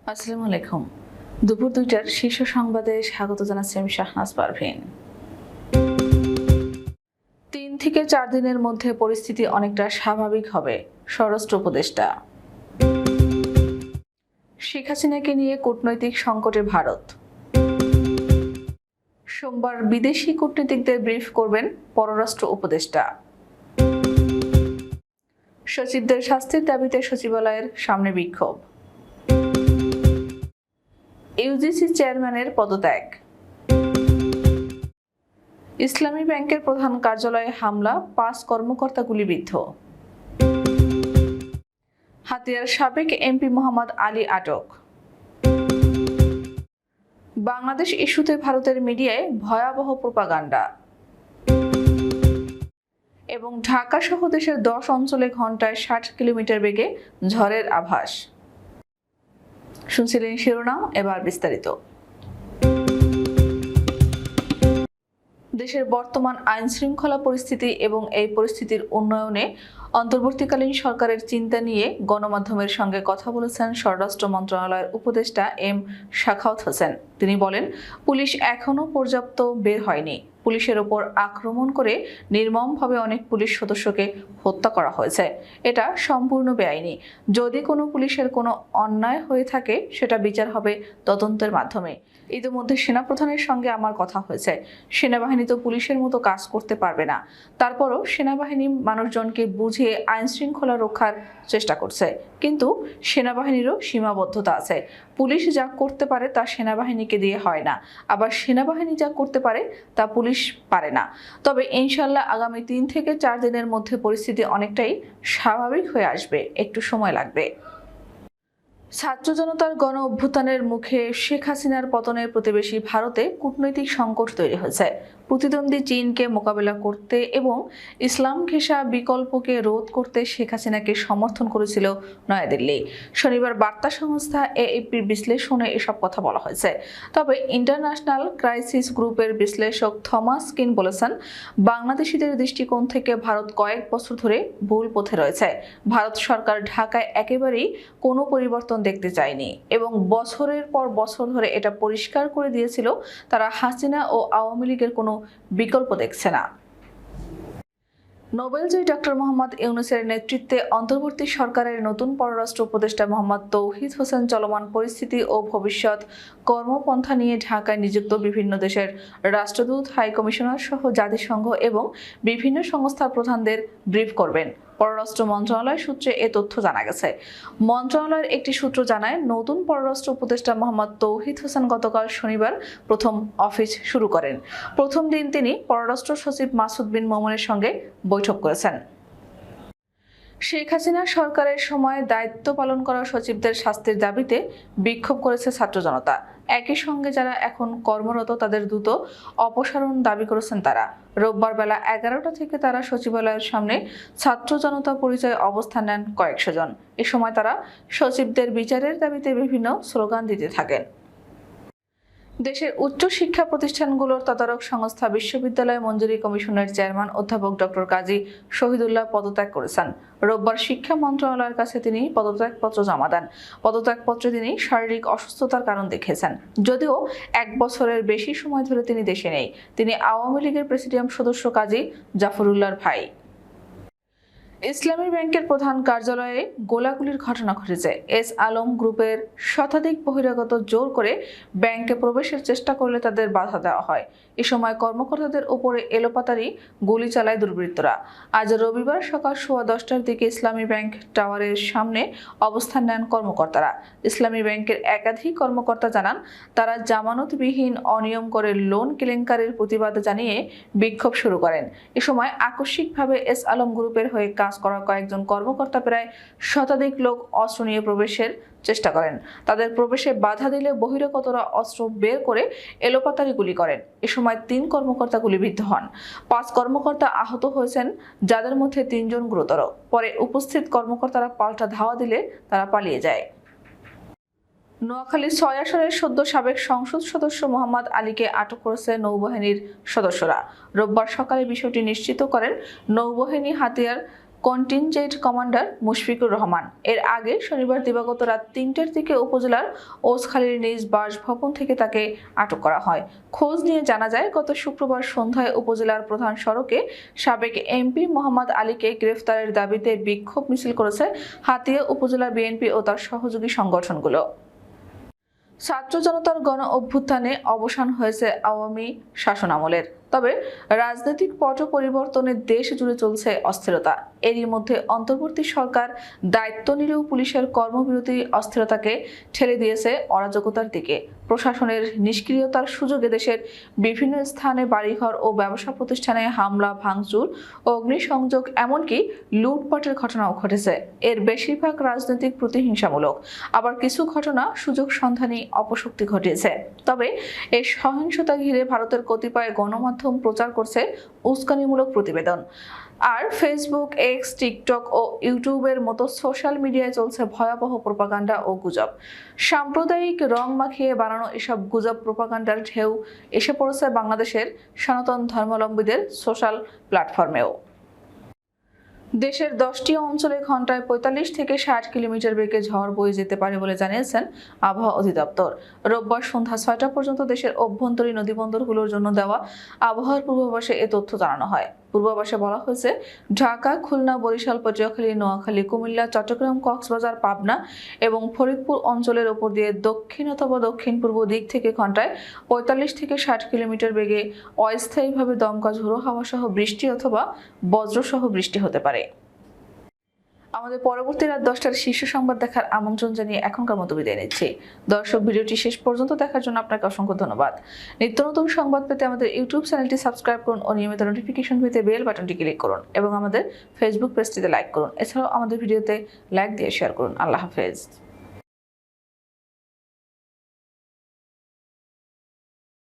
আসসালামু আলাইকুম। দুপুর ২টার শীর্ষ সংবাদে স্বাগত জানাচ্ছি আমি শাহনাজ পারভীন। ৩ থেকে ৪ দিনের মধ্যে পরিস্থিতি অনেকটা স্বাভাবিক হবে, স্বরাষ্ট্র উপদেষ্টা। শেখ হাসিনাকে নিয়ে কূটনৈতিক সংকটে ভারত। সোমবার বিদেশি কূটনীতিকদের ব্রিফ করবেন পররাষ্ট্র উপদেষ্টা। সচিবদের শাস্তির দাবিতে সচিবালয়ের সামনে বিক্ষোভ। ইউজিসি চেয়ারম্যানের পদত্যাগ। ইসলামী ব্যাংকের প্রধান কার্যালয়ে হামলা, ৫ কর্মকর্তা গুলিবিদ্ধ। হাতিয়ার সাবেক এমপি মোহাম্মদ আলী আটক। বাংলাদেশ ইস্যুতে ভারতের মিডিয়ায় ভয়াবহ প্রোপাগান্ডা। এবং ঢাকা সহ দেশের ১০ অঞ্চলে ঘন্টায় ৬০ কিলোমিটার বেগে ঝড়ের আভাস। শুনছিলেন শিরোনাম, এবার বিস্তারিত। দেশের বর্তমান আইন শৃঙ্খলা পরিস্থিতি এবং এই পরিস্থিতির উন্নয়নে অন্তর্বর্তীকালীন সরকারের চিন্তা নিয়ে গণমাধ্যমের সঙ্গে কথা বলেছেন স্বরাষ্ট্র মন্ত্রণালয়ের উপদেষ্টা এম সাখাওয়াত হোসেন। তিনি বলেন, পুলিশ এখনও পর্যাপ্ত বের হয়নি। পুলিশের ওপর আক্রমণ করে নির্মমভাবে অনেক পুলিশ সদস্যকে হত্যা করা হয়েছে। এটা সম্পূর্ণ বেআইনি। যদি কোনো পুলিশের কোনো অন্যায় হয়ে থাকে সেটা বিচার হবে তদন্তের মাধ্যমে। ইতিমধ্যে সেনাপ্রধানের সঙ্গে আমার কথা হয়েছে। সেনাবাহিনী তো পুলিশের মতো কাজ করতে পারবে না। তারপরও সেনাবাহিনী মানুষজনকে বুঝিয়ে আইন শৃঙ্খলা রক্ষার চেষ্টা করছে, কিন্তু সেনাবাহিনীরও সীমাবদ্ধতা আছে। পুলিশ যা করতে পারে তা সেনাবাহিনীকে দিয়ে হয় না, আবার সেনাবাহিনী যা করতে পারে তা পুলিশ পারে না। তবে ইনশাল্লাহ আগামী ৩ থেকে ৪ দিনের মধ্যে পরিস্থিতি অনেকটাই স্বাভাবিক হয়ে আসবে, একটু সময় লাগবে। ছাত্র জনতার গণ অভ্যুত্থানের মুখে শেখ হাসিনার পতনের প্রতিবেশী ভারতে কূটনৈতিক সংকট তৈরি হয়েছে। প্রতিদ্বন্দ্বী চীনকে মোকাবেলা করতে এবং ইসলাম ঘেঁষা বিকল্পকে রোধ করতে শেখ হাসিনাকে সমর্থন করেছিল নয়াদিল্লি। শনিবার বার্তা সংস্থা এএপির বিশ্লেষণে এসব কথা বলা হয়েছে। তবে ইন্টারন্যাশনাল ক্রাইসিস গ্রুপের বিশ্লেষক থমাস কিন বলেছেন, বাংলাদেশিদের দৃষ্টিকোণ থেকে ভারত কয়েক বছর ধরে ভুল পথে রয়েছে। ভারত সরকার ঢাকায় একেবারেই কোনো পরিবর্তন দেখতে চায়নি এবং বছরের পর বছর ধরে এটা পরিষ্কার করে দিয়েছিল তারা হাসিনা ও আওয়ামী লীগের কোনো বিকল্প দেখছে না। নোবেলজয়ী ডক্টর মোহাম্মদ ইউনূসের নেতৃত্বে অন্তর্বর্তী সরকারের নতুন পররাষ্ট্র উপদেষ্টা মোহাম্মদ তৌহিদ হোসেন চলমান পরিস্থিতি ও ভবিষ্যৎ কর্মপন্থা নিয়ে ঢাকায় নিযুক্ত বিভিন্ন দেশের রাষ্ট্রদূত, হাইকমিশনার সহ জাতিসংঘ এবং বিভিন্ন সংস্থার প্রধানদের ব্রিফ করবেন। পররাষ্ট্র মন্ত্রণালয় সূত্রে এ তথ্য জানা গেছে। মন্ত্রণালয়ের একটি সূত্র জানায়, নতুন পররাষ্ট্র উপদেষ্টা মোহাম্মদ তৌহিদ হোসেন গতকাল শনিবার প্রথম অফিস শুরু করেন। প্রথম দিন তিনি পররাষ্ট্র সচিব মাসুদ বিন মোমেনের সঙ্গে বৈঠক করেছেন। শেখ হাসিনা সরকারের সময় দায়িত্ব পালন করা সচিবদের শাস্তির দাবিতে বিক্ষোভ করেছে ছাত্র জনতা। একই সঙ্গে যারা এখন কর্মরত তাদের দ্রুত অপসারণ দাবি করেছেন তারা। রোববার বেলা ১১টা থেকে তারা সচিবালয়ের সামনে ছাত্র জনতা পরিচয় অবস্থান নেন কয়েকশো জন। এ সময় তারা সচিবদের বিচারের দাবিতে বিভিন্ন স্লোগান দিতে থাকেন। দেশের উচ্চ শিক্ষা প্রতিষ্ঠানগুলোর তদারক সংস্থা বিশ্ববিদ্যালয় মঞ্জুরি কমিশনের চেয়ারম্যান অধ্যাপক ডক্টর কাজী শহীদুল্লাহ পদত্যাগ করেছেন। রোববার শিক্ষা মন্ত্রণালয়ের কাছে তিনি পদত্যাগপত্র জমা দেন। পদত্যাগপত্রে তিনি শারীরিক অসুস্থতার কারণ দেখিয়েছেন। যদিও ১ বছরের বেশি সময় ধরে তিনি দেশে নেই। তিনি আওয়ামী লীগের প্রেসিডিয়াম সদস্য কাজী জাফরুল্লাহর ভাই। ইসলামী ব্যাংকের প্রধান কার্যালয়ে গোলাগুলির ঘটনা ঘটেছে। এস আলম গ্রুপের শতাধিক বহিরাগত জোর করে ব্যাংকে প্রবেশের চেষ্টা করলে তাদের বাধা দেওয়া হয়। এ সময় কর্মকর্তাদের উপরে এলোপাতাড়ি গুলি চালায় দুর্বৃত্তরা। আজ রবিবার সকাল 10:15টার দিকে ইসলামী ব্যাংক টাওয়ারের সামনে অবস্থান নেন কর্মকর্তারা। ইসলামী ব্যাংকের একাধিক কর্মকর্তা জানান, তারা জামানতবিহীন অনিয়ম করে লোন কেলেঙ্কারির প্রতিবাদ জানিয়ে বিক্ষোভ শুরু করেন। এ সময় আকস্মিকভাবে এস আলম গ্রুপের হয়ে কাজ করা কয়েকজন কর্মকর্তা প্রায় শতাধিক লোক অস্ত্র নিয়ে প্রবেশের চেষ্টা করেন। তাদের প্রবেশে বাধা দিলে বহিরাগতরা অস্ত্র বের করে এলোপাতাড়ি গুলি করেন। এ সময় ৩ কর্মকর্তা গুলিবিদ্ধ হন। ৫ কর্মকর্তা আহত হয়েছেন, যাদের মধ্যে ৩ জন গুরুতর। পরে উপস্থিত কর্মকর্তারা পাল্টা ধাওয়া দিলে তারা পালিয়ে যায়। নোয়াখালী ৬ আসনের সদ্য সাবেক সংসদ সদস্য মোহাম্মদ আলীকে আটক করেছে নৌবাহিনীর সদস্যরা। রোববার সকালে বিষয়টি নিশ্চিত করেন নৌবাহিনী হাতিয়ার কন্টিনজেন্ট কমান্ডার মুশফিকুর রহমান। এর আগে শনিবার দিবাগত রাত ৩টার দিকে উপজেলার ওসখালীর নিজ বাসভবন থেকে তাকে আটক করা হয়। খোঁজ নিয়ে জানা যায়, গত শুক্রবার সন্ধ্যায় উপজেলার প্রধান সড়কে সাবেক এমপি মোহাম্মদ আলীকে গ্রেফতারের দাবিতে বিক্ষোভ মিছিল করেছে হাতিয়া উপজেলা বিএনপি ও তার সহযোগী সংগঠনগুলো। ছাত্র জনতার গণ অভ্যুত্থানে অবসান হয়েছে আওয়ামী শাসনামলের, তবে রাজনৈতিক পট পরিবর্তনে দেশ জুড়ে চলছে অস্থিরতা। এরই মধ্যে অন্তর্বর্তী সরকার দায়িত্ব নিলেও পুলিশের কর্মবিরতি অস্থিরতাকে ঠেলে দিয়েছে অরাজকতার দিকে। প্রশাসনের নিষ্ক্রিয়তার সুযোগে দেশের বিভিন্ন স্থানে বাড়িঘর ও ব্যবসা প্রতিষ্ঠানে হামলা, ভাঙচুর, অগ্নিসংযোগ, এমনকি লুটপাটের ঘটনাও ঘটেছে। এর বেশিরভাগ রাজনৈতিক প্রতিহিংসামূলক, আবার কিছু ঘটনা সুযোগ সন্ধানী অপশক্তি ঘটিয়েছে। তবে এই সহিংসতা ঘিরে ভারতের কতিপয় গণমাধ্যম প্রচার করছে উস্কানিমূলক প্রতিবেদন। আর ফেসবুক, এক্স, টিকটক ও ইউটিউবের মতো সোশ্যাল মিডিয়ায় চলছে ভয়াবহ প্রোপাগান্ডা ও গুজব। সাম্প্রদায়িক রং মাখিয়ে বানানো এসব গুজব প্রোপাগান্ডার ঢেউ এসে পড়েছে বাংলাদেশের সনাতন ধর্মাবলম্বীদের সোশ্যাল প্ল্যাটফর্মেও। দেশের 10টি অঞ্চলে ঘন্টায় 45 থেকে 60 কিলোমিটার বেগে ঝড় বয়ে যেতে পারে বলে জানিয়েছেন আবহাওয়া অধিদপ্তর। রোববার সন্ধ্যা 6টা পর্যন্ত দেশের অভ্যন্তরীণ নদীবন্দরগুলোর জন্য দেওয়া আবহাওয়ার পূর্বাভাসে এ তথ্য জানানো হয়। পূর্বাভাসে বলা হয়েছে, ঢাকা, খুলনা, বরিশাল, পটুয়াখালী, নোয়াখালী, কুমিল্লা, চট্টগ্রাম, কক্সবাজার, পাবনা এবং ফরিদপুর অঞ্চলের উপর দিয়ে দক্ষিণ অথবা দক্ষিণ পূর্ব দিক থেকে ঘন্টায় 45 থেকে 60 কিলোমিটার বেগে অস্থায়ীভাবে দমকা ঝোড়ো হাওয়া সহ বৃষ্টি অথবা বজ্রসহ বৃষ্টি হতে পারে। আমাদের পরবর্তী রাত 10টার শীর্ষ সংবাদ দেখার আমন্ত্রণ জানিয়ে এখনকার মতো বিদায় নিচ্ছি। দর্শক, ভিডিওটি শেষ পর্যন্ত দেখার জন্য আপনাকে অসংখ্য ধন্যবাদ। নিত্য নতুন সংবাদ পেতে আমাদের ইউটিউব চ্যানেলটি সাবস্ক্রাইব করুন ও নিয়মিত নোটিফিকেশন পেতে বেল বাটনটি ক্লিক করুন এবং আমাদের ফেসবুক পেজটিতে লাইক করুন। এছাড়াও আমাদের ভিডিওতে লাইক দিয়ে শেয়ার করুন। আল্লাহ হাফেজ।